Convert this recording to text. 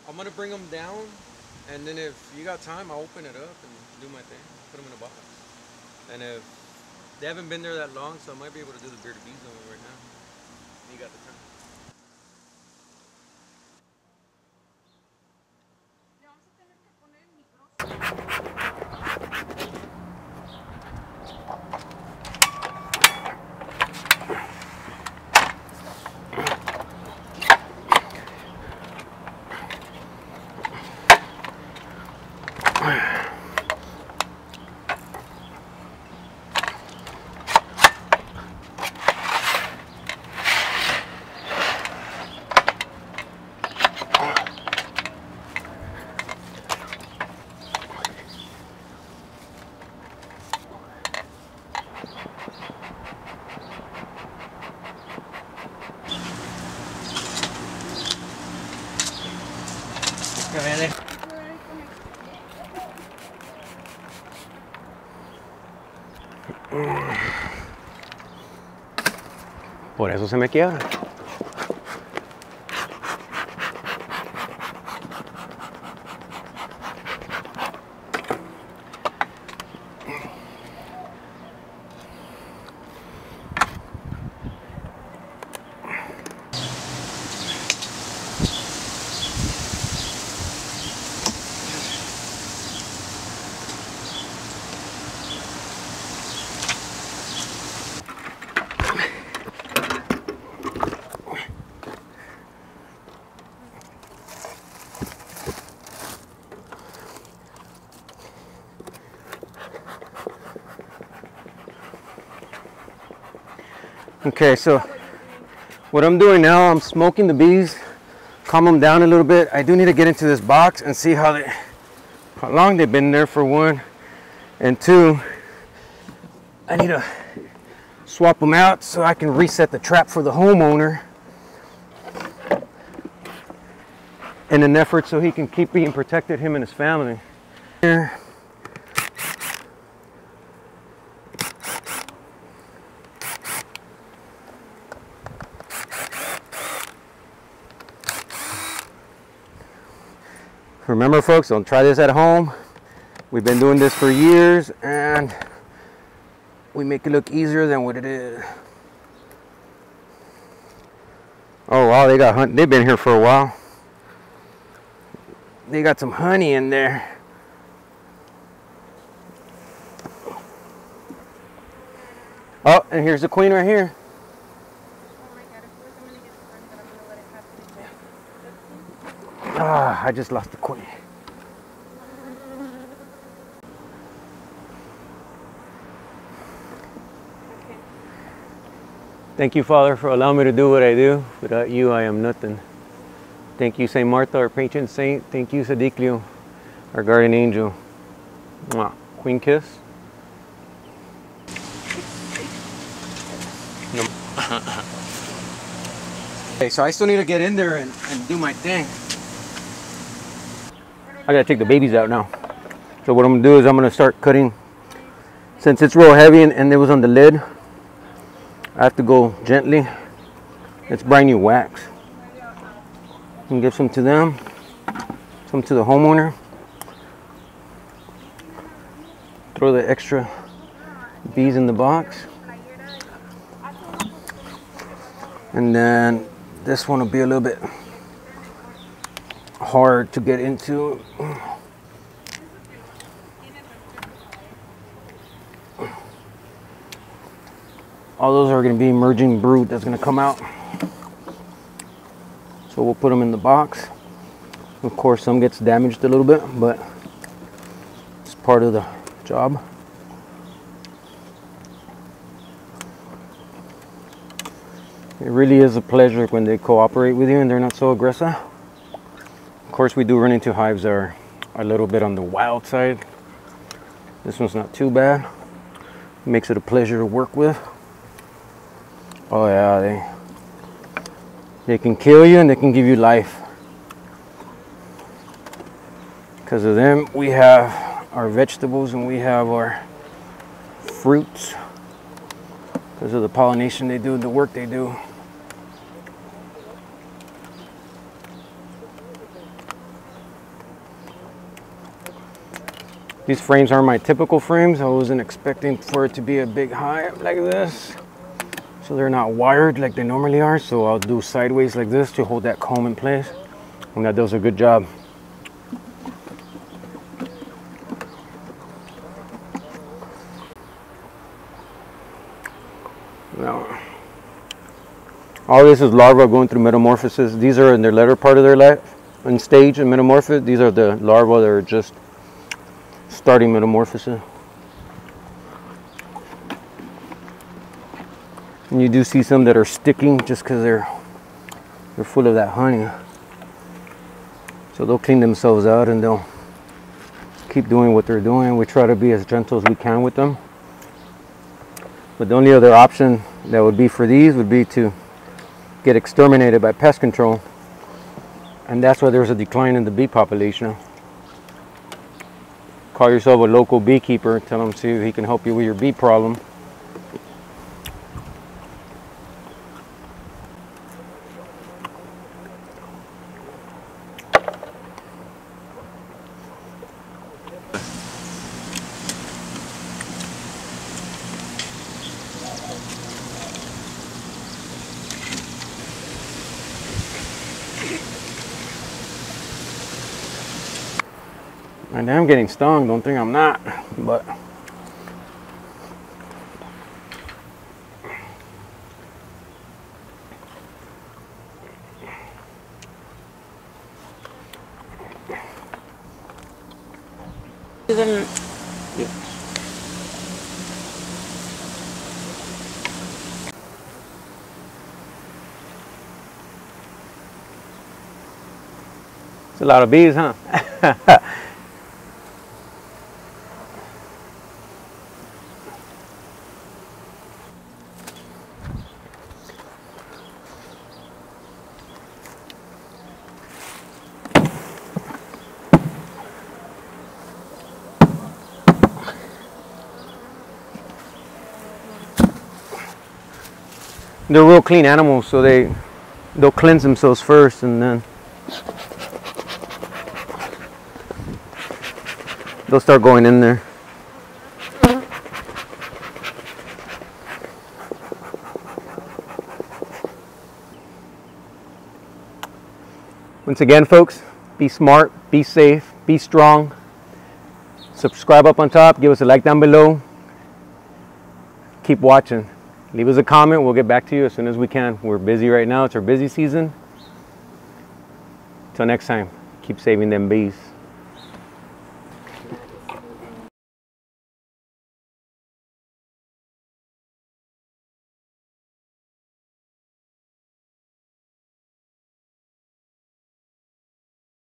I'm gonna bring them down, and then if you got time, I'll open it up and do my thing. Put them in a box. And if they haven't been there that long, so I might be able to do the bearded bees on them right now. You got the time. Por eso se me quiebra. Okay, so what I'm doing now, I'm smoking the bees, calm them down a little bit. I do need to get into this box and see how long they've been there, for one, and two, I need to swap them out so I can reset the trap for the homeowner in an effort so he can keep being protected, him and his family. Here. Remember folks, don't try this at home. We've been doing this for years and we make it look easier than what it is. Oh wow, they've been here for a while. They got some honey in there. Oh, and here's the queen right here. Ah, I just lost the queen. Thank you, Father, for allowing me to do what I do. Without you, I am nothing. Thank you, Saint Martha, our patron saint. Thank you, Sadiclio, our guardian angel. Mwah. Queen kiss. No. Okay, so I still need to get in there and do my thing. I gotta take the babies out now. So what I'm gonna do is I'm gonna start cutting. Since it's real heavy and it was on the lid, I have to go gently. It's brand new wax. And give some to them, some to the homeowner. Throw the extra bees in the box. And then this one will be a little bit hard to get into. All those are going to be emerging brood that's going to come out. So we'll put them in the box. Of course, some gets damaged a little bit, but it's part of the job. It really is a pleasure when they cooperate with you and they're not so aggressive. Of course, we do run into hives that are a little bit on the wild side. This one's not too bad. It makes it a pleasure to work with. Oh yeah, they can kill you and they can give you life. Because of them, we have our vegetables and we have our fruits. Because of the pollination they do, the work they do. These frames are my typical frames. I wasn't expecting for it to be a big hive like this. So they're not wired like they normally are. So I'll do sideways like this to hold that comb in place. And that does a good job. Now, all this is larvae going through metamorphosis. These are in their latter part of their life and stage in metamorphosis. These are the larvae that are just starting metamorphosis. And you do see some that are sticking just because they're full of that honey. So they'll clean themselves out and they'll keep doing what they're doing. We try to be as gentle as we can with them. But the only other option that would be for these would be to get exterminated by pest control. And that's why there's a decline in the bee population. Call yourself a local beekeeper, tell him see if he can help you with your bee problem. And I'm getting stung, don't think I'm not, but it's a lot of bees, huh? They're real clean animals, so they'll cleanse themselves first and then they'll start going in there. Once again, folks, be smart, be safe, be strong. Subscribe up on top, give us a like down below. Keep watching. Leave us a comment, we'll get back to you as soon as we can. We're busy right now, it's our busy season. Till next time, keep saving them bees.